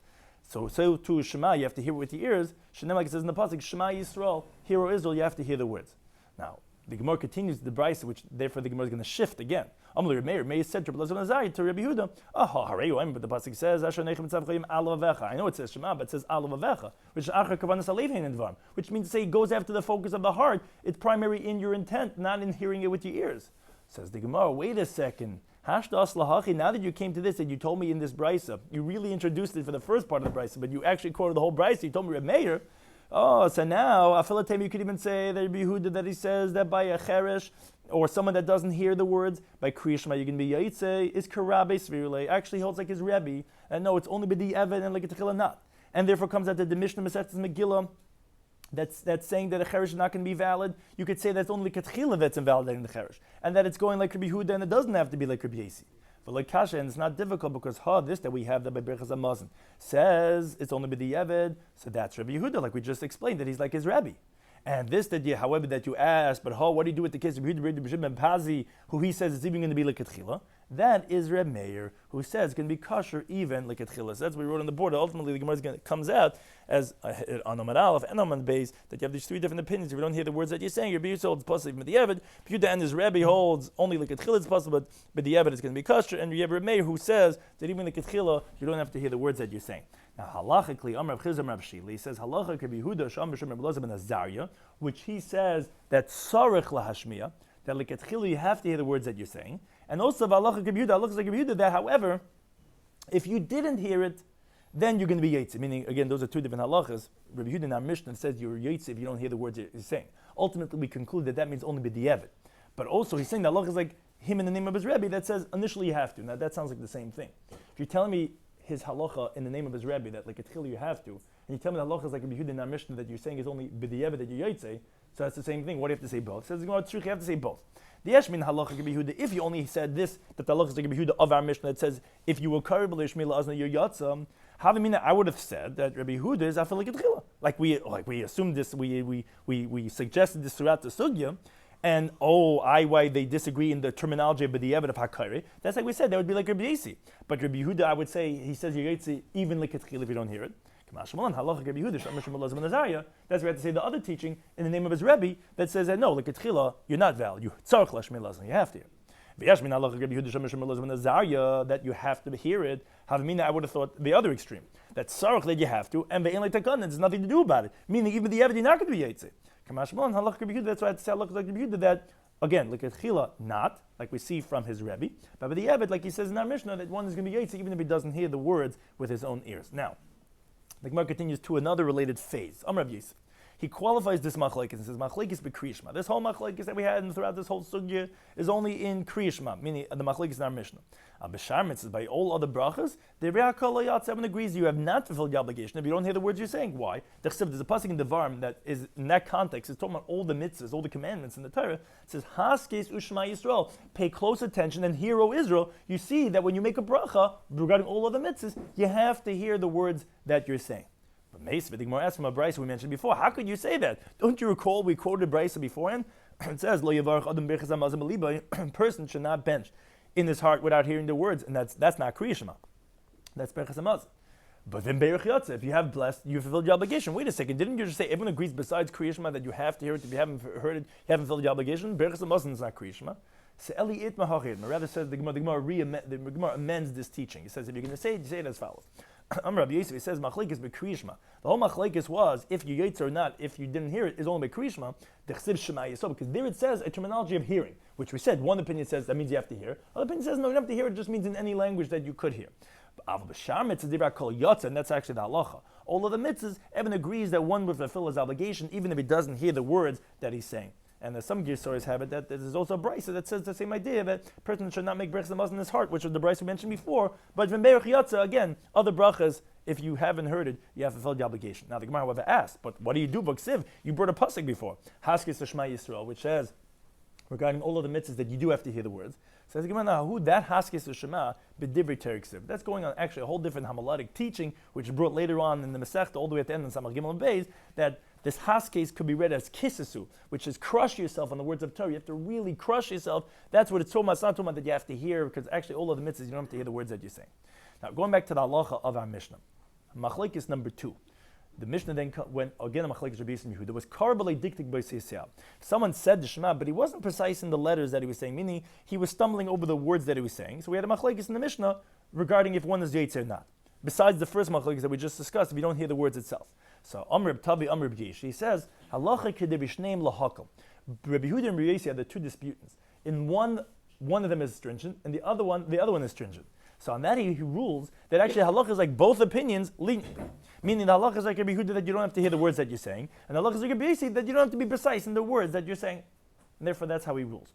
So to Shema, you have to hear it with your ears. Shenem, like it says in the pasuk, Shema Yisrael, hear O Israel, you have to hear the words. Now, the Gemara continues the brayso, which therefore the Gemara is going to shift again. Amalei Meir said to Rabbi Lazar to Rabbi Yehuda, but the pasuk says, I know it says Shema, but it says Alav Avecha, which is Achar Kavanas Aleivin in Dvarim, which means to say it goes after the focus of the heart. It's primary in your intent, not in hearing it with your ears. Says the Gemara, wait a second. Now that you came to this and you told me in this brayso, you really introduced it for the first part of the brayso, but you actually quoted the whole brayso. You told me Reb Meir. Oh, so now Afilatem, you could even say that Rabbi Yehuda that he says that by a cheresh or someone that doesn't hear the words by Kriyishma, you can be Yaitse is Karabe Svirule. Actually holds like his Rebbe, and no, it's only B'di Evan and like a Techila not, and therefore comes out that the Mishnah Masechtas Megillah. That's saying that a cheresh is not going to be valid. You could say that's only Ketchila that's invalidating the cheresh, and that it's going like Rabbi Yehuda, and it doesn't have to be like Rabbi Yasi. But like Kasha, and it's not difficult because this that we have that by Beruchas Hamazon says it's only B'di Eved, so that's Rabbi Yehuda, like we just explained, that he's like his Rebbe. And this that you, however, that you asked, but what do you do with the case of Rabbi Shimon Pazi, who he says it's even going to be like Ketchila? That is Reb Meir, who says it's going to be kosher even like Ketchila. So that's what we wrote on the board. Ultimately, the Gemara comes out as on Amad Aleph and Amad Beis that you have these three different opinions. If you don't hear the words that you're saying, Rabbi Yisrael holds possible with the Eved. Yehuda and his Rebbe holds only like Ketchila is possible, but the Eved is going to be kosher. And you have Reb Meir who says that even like Ketchila, you don't have to hear the words that you're saying. Now, halachically, Amar Chizam Rav Shili says halacha Rabbi Yehuda Sham B'Shem Rabbi Elazar ben Azariah, which he says that tzarich lahashmiya, that like Ketchila you have to hear the words that you're saying. And also, halacha Rabbi Yehuda, halacha Rabbi Yehuda, that however, if you didn't hear it, then you're going to be Yetze. Meaning, again, those are two different halachas. Rabbi Yehuda in our Mishnah says you're Yetze if you don't hear the words you're saying. Ultimately, we conclude that means only b'di'evet. But also, he's saying that halacha is like him in the name of his Rebbe that says initially you have to. Now, that sounds like the same thing. If you're telling me his halacha in the name of his Rebbe that like Ketchila you have to, and you tell me the halacha is like Rabbi Yehuda in our Mishnah that you're saying is only b'di'evet that you're Yetze, so that's the same thing. What do you have to say both? Says you have to say both. The Yeshmin halacha Rabbi Yehuda, if you only said this, that the halacha is like Rabbi Yehuda of our Mishnah that says if you were karib l'ishmila azna your yatzam, havamina, I would have said that Rabbi Yehuda is afil like Ketchila. Like we assumed this, we suggested this throughout the sugya, and why they disagree in the terminology of the Eved of Hakari. That's like we said, that would be like Rabbi Yasi. But Rabbi Yehuda, I would say, he says Yetzi even like Ketchila if you don't hear it. That's where we have to say the other teaching in the name of his Rebbe that says that no, like Ketchila, you're not valid. You have to hear. That you have to hear it. I would have thought the other extreme. That tzarich that you have to, and there's nothing to do about it. Meaning even the Eved, you're not going to be Yetzi. That's why I had to say like Rabbi Yehuda that again, like Ketchila, not like we see from his Rebbe, but the Eved, like he says in our Mishnah, that one is going to be Yetzi even if he doesn't hear the words with his own ears. Now, the Gemara continues to another related phase. Rav Yosef. He qualifies this machlekes and says machlekes b'kriyishma. This whole machlekes that we had throughout this whole sugya is only in kriyishma, meaning the machlekes in our Mishnah. B'sharmitz says by all other brachas, the everyone agrees you have not fulfilled the obligation if you don't hear the words you're saying. Why? There's a pasuk in Devarim that is in that context. It's talking about all the mitzvahs, all the commandments in the Torah. It says Haskes u'shma Yisrael. Pay close attention and hear, O Israel. You see that when you make a bracha regarding all other mitzvahs, you have to hear the words that you're saying. The Gemara asks from a brayso we mentioned before. How could you say that? Don't you recall we quoted brayso beforehand? It says, "Lo yavarach adam b'chas hamazon b'libo." A person should not bench in his heart without hearing the words, and that's not kriya shema. That's b'chas hamazon. But then beruch yotze, if you have blessed, you fulfilled your obligation. Wait a second, didn't you just say everyone agrees besides kriya shema that you have to hear it? If you haven't heard it, you haven't fulfilled your obligation. B'chas hamazon is not kriya shema. So Eli itma hachid. Rather says the Gemara amends this teaching. He says if you're going to say it, you say it as follows. Rabbi Yosef, he says machlekes b'kriyishma. The whole machlekes was if you yetzer or not, if you didn't hear it, is only b'kriyishma. The chsiv shema yisrael, because there it says a terminology of hearing, which we said one opinion says that means you have to hear. Other opinion says no, you don't have to hear. It just means in any language that you could hear. And that's actually the halacha. All of the mitzvahs, Evan agrees that one would fulfill his obligation even if he doesn't hear the words that he's saying. And some gear stories have it that there's also a brayso that says the same idea that a person should not make brachas hamazon in his heart, which was the brayso we mentioned before. But when beruch yotze, again, other brachas, if you haven't heard it, you have fulfilled the obligation. Now the Gemara however asked, but what do you do? B'ksiv, you brought a pasuk before, Haskes Shema Yisrael, which says regarding all of the mitzvahs that you do have to hear the words. Says the Gemara now, who that Haskes Shema b'divrei teriksiv. That's going on actually a whole different Hamalatic teaching, which is brought later on in the Masechta all the way at the end in Samach Gimel and Beis, that This haskes could be read as kisasu, which is crush yourself on the words of Torah. You have to really crush yourself. That's what it's talking about. It's not talking about that you have to hear, because actually all of the mitzvahs, you don't have to hear the words that you're saying. Now, going back to the halacha of our Mishnah. Machlekes number 2. The Mishnah then went again on Machlekes Rabbi Shloimy Schwartzberg. There was karbelei diktik b'seisiyah. Someone said the Shema, but he wasn't precise in the letters that he was saying, meaning he was stumbling over the words that he was saying. So we had a Machlekes in the Mishnah regarding if one is Yetzer or not. Besides the first Machlekes that we just discussed, if you don't hear the words itself. So Amr Tavi Amr B'Gish, he says, halacha kedei b'shneim lahakol. Rabbi Yehuda and Rabbi Yossi are the two disputants. In one of them is stringent, and the other one is stringent. So on that he rules that actually halacha is like both opinions lenient. Meaning the halacha is like Rabbi Yehuda that you don't have to hear the words that you're saying, and the halacha is like Rabbi Yossi that you don't have to be precise in the words that you're saying. And therefore that's how he rules.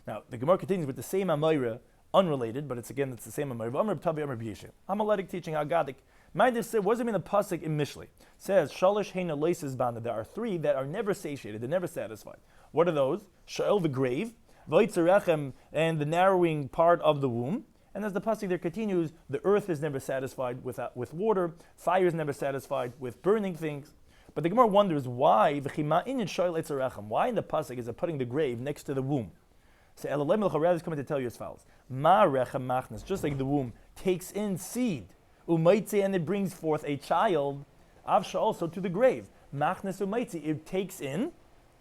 Now the Gemara continues with the same Amayra, unrelated, but it's the same Amayra. Amr Tavi Amr B'Yeshe. Homiletic teaching Haggadik. Ma'adir said, what does it mean the pasuk in Mishlei? It says, Shalosh Heina Leises Bana. There are 3 that are never satiated, they're never satisfied. What are those? Sha'el the grave, V'Yitzerachem, and the narrowing part of the womb. And as the pasuk there continues, the earth is never satisfied with water, fire is never satisfied with burning things. But the Gemara wonders why in the pasuk is it putting the grave next to the womb? So Elalem El is coming to tell you as follows: Ma rechem machnas, just like the womb takes in seed, umaitzi, and it brings forth a child. Avsha also to the grave, machnas umaitzi, it takes in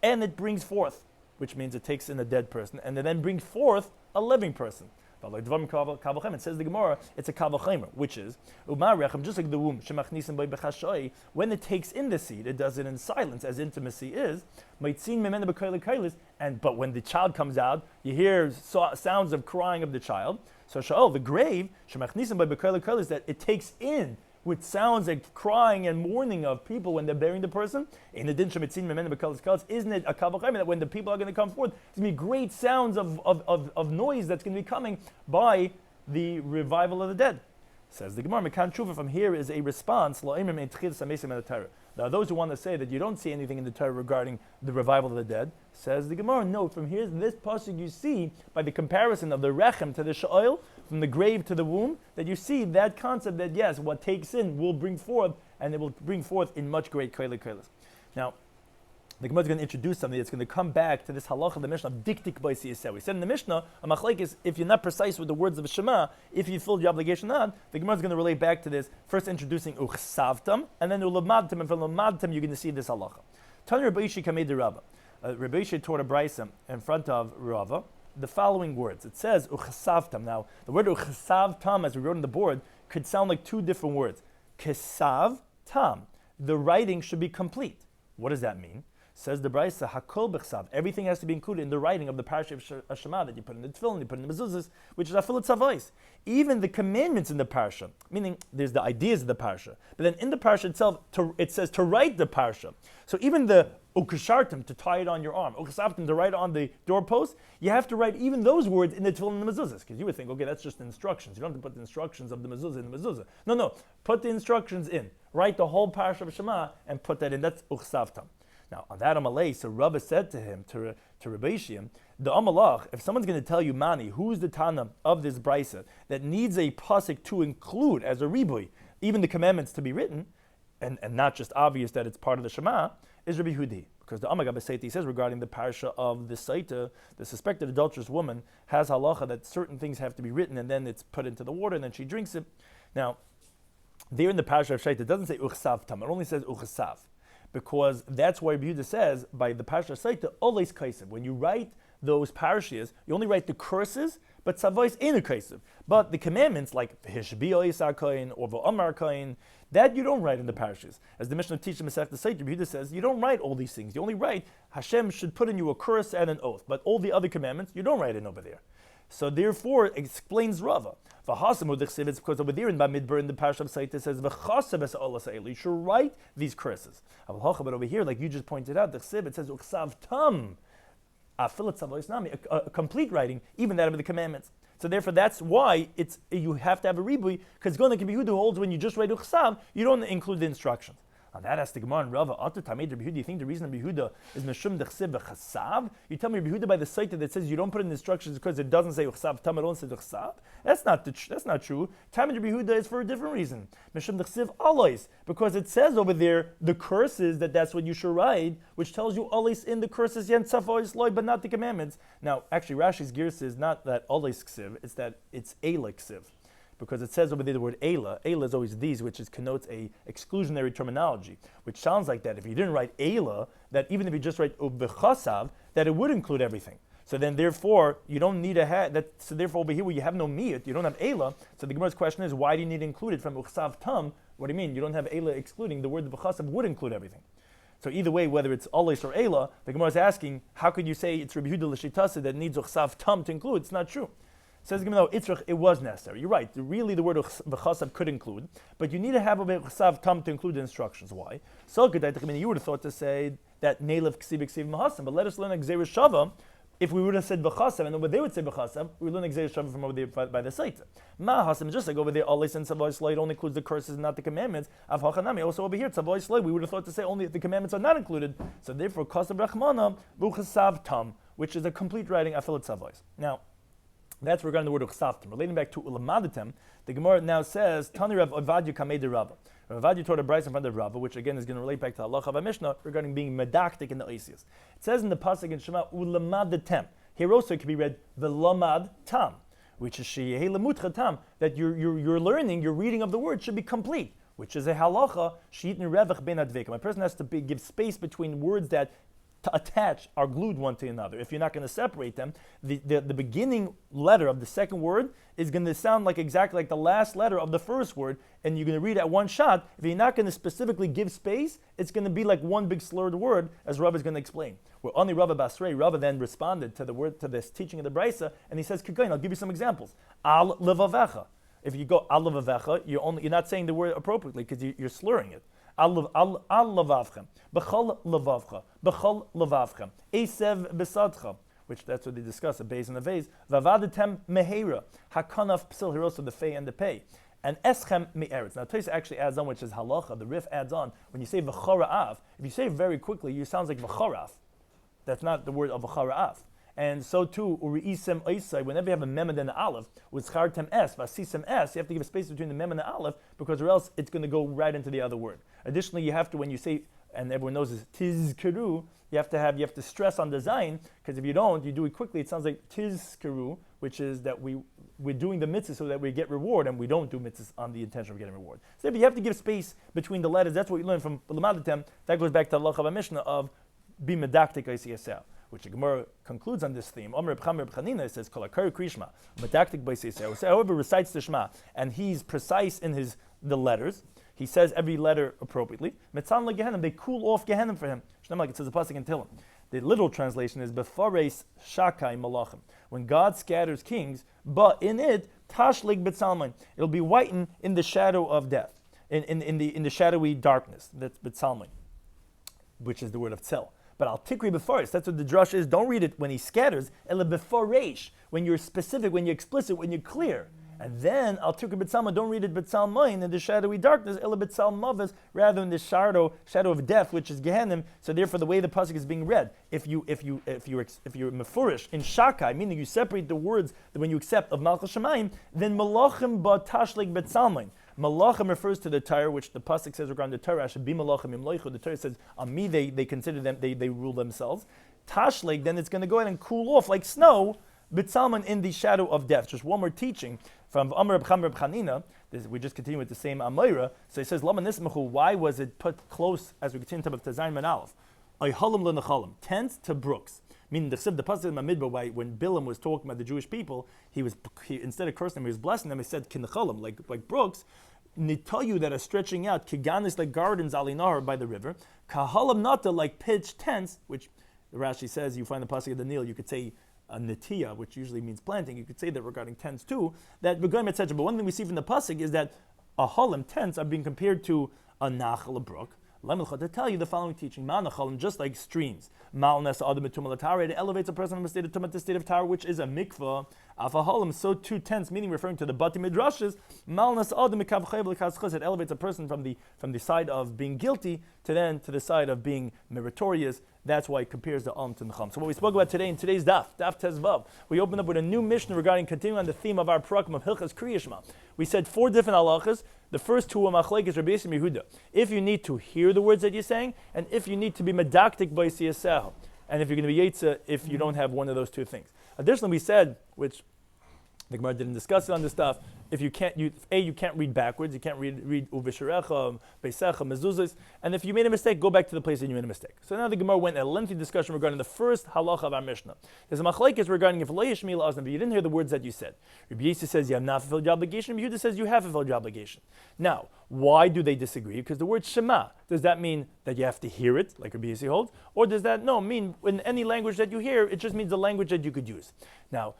and it brings forth, which means it takes in a dead person and it then brings forth a living person. It says the Gemara, it's a kavachemer, which is just like the womb. When it takes in the seed, it does it in silence, as intimacy is. But when the child comes out, you hear sounds of crying of the child. So the grave, is that it takes in with sounds like crying and mourning of people when they're burying the person. In addition, isn't it a kavachemer that when the people are going to come forth, there's going to be great sounds of noise that's going to be coming by the revival of the dead? Says the Gemara, Mekan Tshuva from here is a response. There are those who want to say that you don't see anything in the Torah regarding the revival of the dead. Says the Gemara, no, from here, this pasuk you see, by the comparison of the rechem to the sha'ol, from the grave to the womb, that you see that concept that yes, what takes in will bring forth, and it will bring forth in much great keilas. Now, the Gemara is going to introduce something that's going to come back to this halacha of the Mishnah of diktik b'seisiyah. We said in the Mishnah, a machlek is if you're not precise with the words of Shema, if you filled your obligation on, the Gemara is going to relate back to this, first introducing uchsavtam, and then u'lamadtam, and from lamadtam you're going to see this halacha. Tani Rabbi Yishai kamei de Rava. Rabbi Yishai taught a brayso in front of Rava the following words. It says uchsavtam. Now, the word uchsavtam, as we wrote on the board, could sound like 2 different words. Kesav tam. The writing should be complete. What does that mean? Says the brayso, hakol b'chsav. Everything has to be included in the writing of the parasha of Shema that you put in the tefillin, you put in the mezuzahs, which is afilut tzavos. Even the commandments in the parasha, meaning there's the ideas of the parasha, but then in the parasha itself, it says to write the parasha. So even the ukashartim, to tie it on your arm, ukasavtim, to write it on the doorpost, you have to write even those words in the tefillin and the mezuzahs, because you would think, okay, that's just instructions. You don't have to put the instructions of the mezuzah in the mezuzah. No, put the instructions in. Write the whole parasha of Shema and put that in. That's uchsavtam. Now, on that Amalei, so Rabbi said to him, to Rabbi Shloimy, the Amalach, if someone's going to tell you, Mani, who's the Tana of this brayso that needs a pasuk to include as a ribui, even the commandments to be written, and not just obvious that it's part of the Shema, is Rabbi Hudi. Because the Amagab Seiti says regarding the parasha of the Saita, the suspected adulterous woman has halacha that certain things have to be written and then it's put into the water and then she drinks it. Now, there in the parasha of Saita, it doesn't say uchsav tam, it only says uchsav. Because that's why Rabbi Yehuda says, by the parasha Saita, oles kaisev. When you write those parashas, you only write the curses, but tzavos ain't a kaisev. But the commandments, like hishbiyo yisar kain or v'omar kain, that you don't write in the parashas. As the Mishnah teaches Masech the Saita, Rabbi Yehuda says, you don't write all these things. You only write, Hashem should put in you a curse and an oath. But all the other commandments, you don't write in over there. So therefore, explains Rava. It's because over there in Bamidbar in the parasha of Saita says, you should write these curses. But over here, like you just pointed out, it says a complete writing, even that of the commandments. So therefore, that's why you have to have a ribui, because it's going to be who holds when you just write uchsav, you don't include the instructions. On that asked the Gemara and Rava, do you think the reason Rabbi Yehuda is Meshum Dechsev V'chasav? You tell me Rabbi Yehuda by the site that says you don't put in instructions because it doesn't say Uchsav Tam, it only says Uchsav? That's not true. Tam and Rabbi Yehuda is for a different reason. Meshum Dechsev Alois, because it says over there the curses that's what you should write, which tells you Alois in the curses Yen Tzavois Loi, but not the commandments. Now, actually, Rashi's Girs is not that Alois Ksiv, it's that it's Eila Ksiv. Because it says over there the word Eila. Eila is always these, which connotes a exclusionary terminology, which sounds like that if you didn't write Eila, that even if you just write Ubechasav, that it would include everything. So then therefore, you don't need a hat. So therefore over here where you have no miyut, you don't have Eila. So the Gemara's question is, why do you need to include it from Uchsav Tam? What do you mean? You don't have Eila excluding. The word Bechasav would include everything. So either way, whether it's Alois or Eila, the Gemara is asking, how could you say it's Rabbi Yehuda L'Shitasa that needs Uchsav Tam to include? It's not true. Says the Gemara, Itzrach, it was necessary. You're right. Really, the word Bechasav could include, but you need to have a Bechasav Tam to include the instructions. Why? So you would have thought to say that Nelev Ksiv Ksiv Mahasam, but let us learn Gzeir Shava. If we would have said Bechasav, and over there would say Bechasav, we would learn Gzeir Shava from over there by the site. Mahasam, just like over there, Alois and Tzavois Loi, it only includes the curses and not the commandments. Av Hachanami, also over here, Tzavois Loi, we would have thought to say only if the commandments are not included. So therefore, Kasav Rachmana, Bechasav Tam, which is a complete writing, Afilat Tzavois. Now, that's regarding the word Uchsavtim. Relating back to Ulamadatem, the Gemara now says, Tani Rav Avadya Kamei de Rava. Rav Avadya taught a brayso in front of Rava, which again is going to relate back to Halacha of Mishnah regarding being medaktik in the Oisius. It says in the pasuk in Shema, Ulamadatem. Here also it can be read Velamad Tam, which is Sheyeh Lemutcha Tam, that your learning, your reading of the word should be complete, which is a halacha Sheitn Revach Ben Advekam. A person has to give space between words that attach are glued one to another. If you're not going to separate them, the beginning letter of the second word is going to sound like exactly like the last letter of the first word, and you're going to read at one shot. If you're not going to specifically give space, it's going to be like one big slurred word, as Rav is going to explain. Where only Rav Basrei, Rav then responded to the word, to this teaching of the Brisa, and he says, Kagain, I'll give you some examples. Al levavecha. If you go al levavecha, you're not saying the word appropriately because you're slurring it. Al lavavchem, b'chol lavavcha, b'chol lavavchem, esev besadcha, which that's what they discuss, a base and a vase. Vavadetem mehera, hakanaf psil hiroso, the fei and the pei, and eschem me'eretz. Now Tosa actually adds on, which is halacha. The Rif adds on when you say v'chora'av. If you say it very quickly, it sounds like v'chora'av. That's not the word of v'chora'av. And so too, uri'isem oisai, whenever you have a mem and an aleph, with chartem es, vasisem es, you have to give a space between the mem and the aleph, because or else it's going to go right into the other word. Additionally, you have to, when you say, and everyone knows this, tizkeru, you have to stress on the zayin, because if you don't, you do it quickly, it sounds like tizkeru, which is that we're doing the mitzvah so that we get reward, and we don't do mitzvahs on the intention of getting reward. So if you have to give space between the letters, that's what you learn from Lamadatem. That goes back to Allah of Mishnah of be medaktik ICSL, which the Gemara concludes on this theme. Omer Reb Chanina says, Kol HaKar Krishma, medaktik ICSL. However, recites the Shema, and he's precise in the letters. He says every letter appropriately. Metzan leGehenim, they cool off Gehenim for him. Like it says the pasuk in Tehillim. The literal translation is Befares Shakai Malachim. When God scatters kings, but in it Tashlig Betzalman, it'll be whitened in the shadow of death, in the shadowy darkness. That's Betzalman, which is the word of Tzel. But al tikri befaresh, that's what the drush is. Don't read it when he scatters. Ela befaresh, when you're specific, when you're explicit, when you're clear. And then al tikri betzalma, don't read it betzalmain in the shadowy darkness. Ela betzalmavas, rather in the shadow of death, which is Gehenim. So therefore, the way the pasuk is being read, if you're mefurish in shakai, meaning you separate the words that when you accept of malchus shemayim, then malachim ba tashlik betzalmain. Malachim refers to the Torah, which the pasuk says regarding the Torah, should be malachim imloichu. The Torah says, on me they consider them, they rule themselves. Tashleg, then it's going to go ahead and cool off like snow, B'tzalman in the shadow of death. Just one more teaching from Amr Reb Chanina. We just continue with the same Amira. So he says, Lama Nismachu, why was it put close as we continue to Tazayin Man Aleph? Ayhalim lenachalim, tents to brooks. Meaning the pasuk in Mamidbar, when Bilam was talking about the Jewish people, he instead of cursing them, he was blessing them. He said kinachalim, like brooks. Nitayu, that are stretching out, kiganis, like gardens alinar by the river. Kahalam nata, like pitched tents, which Rashi says you find the pasuk of the Nil. You could say a nitiya, which usually means planting. You could say that regarding tents too. That begoim etc. But one thing we see from the pasuk is that ahalim, tents, are being compared to a nachal, a brook. To tell you the following teaching, just like streams, it elevates a person from a state of tumah to a state of tar, which is a mikvah. So too tense, meaning referring to the bati midrashes, it elevates a person from the side of being guilty to the side of being meritorious. That's why it compares the Alm to the Chum. So what we spoke about today in today's Daf Tezvav, we opened up with a new Mishnah regarding continuing on the theme of our Parakim of Hilchas Kriya Shema. We said 4 different halachas. The first 2 were machlekes Rabbi Yossi Yehuda. If you need to hear the words that you're saying, and if you need to be medaktik by siyasehu, and if you're going to be yetza, if you don't have one of those 2 things. Additionally, we said, which the Gemara didn't discuss it on this stuff, if you can't, you can't read backwards. You can't read uvisharecha, beisecha, mezuzas. And if you made a mistake, go back to the place that you made a mistake. So now the Gemara went a lengthy discussion regarding the first halacha of our Mishnah. There's a machlekes regarding if lo yishmi la'azna, but you didn't hear the words that you said. Rabbi Yossi says you have not fulfilled your obligation. Rabbi Yehuda says you have fulfilled your obligation. Now, why do they disagree? Because the word shema, does that mean that you have to hear it, like Rabbi Yossi holds, or does that mean in any language that you hear, it just means the language that you could use? Now,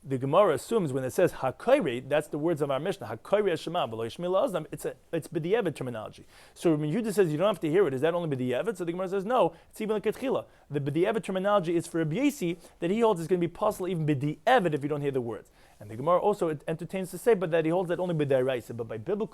the Gemara assumes when it says hakoyre, that's the words of our Mishnah, hakoyre shema v'lo yishmi la'azna, it's b'di'evet terminology. So when Yehuda says you don't have to hear it, is that only b'di'evet? So the Gemara says no, it's even like ketchila. The b'di'evet terminology is for Rabbi Yossi that he holds is going to be possible even b'di'evet if you don't hear the words. And the Gemara also entertains to say, but that he holds that only b'da'iraisa, but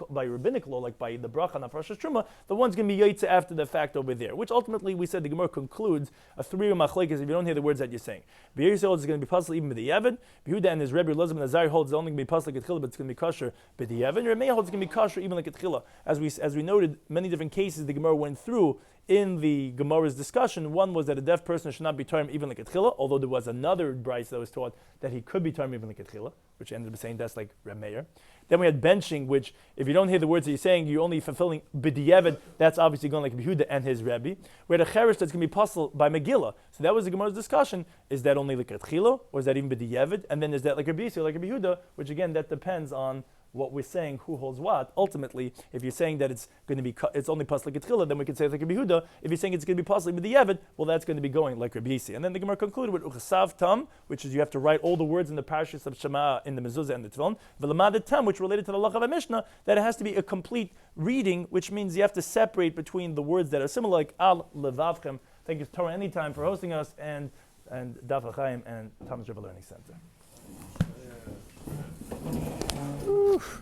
by rabbinical law, like by the bracha and Afrashas Truma, the one's going to be yaitza after the fact over there. Which ultimately we said the Gemara concludes a 3 machlekes if you don't hear the words that you're saying. B'yirisa holds is going to be possible even b'di'evet. Yehuda and his Rebbe Elazar ben Azari holds it's only going to be possible like ketchila, but it's going to be kosher b'di'evet. Remeir holds it's going to be kosher even like ketchila. As we noted, many different cases the Gemara went through in the Gemara's discussion. One was that a deaf person should not be tarm even like ketchila, although there was another brayso that was taught that he could be tarm even like ketchila, which ended up saying that's like Reb Meir. Then we had benching, which if you don't hear the words that you're saying, you're only fulfilling b'di'evet. That's obviously going like Yehuda and his Rebbe. We had a cherish that's going to be possible by Megillah. So that was the Gemara's discussion. Is that only like ketchila, or is that even b'di'evet? And then is that like Rabbi Yossi, like Rabbi Yehuda? Which again, that depends on what we're saying, who holds what. Ultimately, if you're saying that it's going to be, it's only possible like ketchila, then we can say like Rabbi Yehuda. If you're saying it's going to be possible with the Yevet, well, that's going to be going like Rabbi Yossi. And then the Gemara concluded with uchasav tam, which is you have to write all the words in the parashas of Shema in the mezuzah and the tefillin. V'lamad tam, which related to the halacha of a Mishnah, that it has to be a complete reading, which means you have to separate between the words that are similar, like al levavchem. Thank you, Torah Anytime, for hosting us, and Daf Yomi and Thomas River Learning Center. Oof.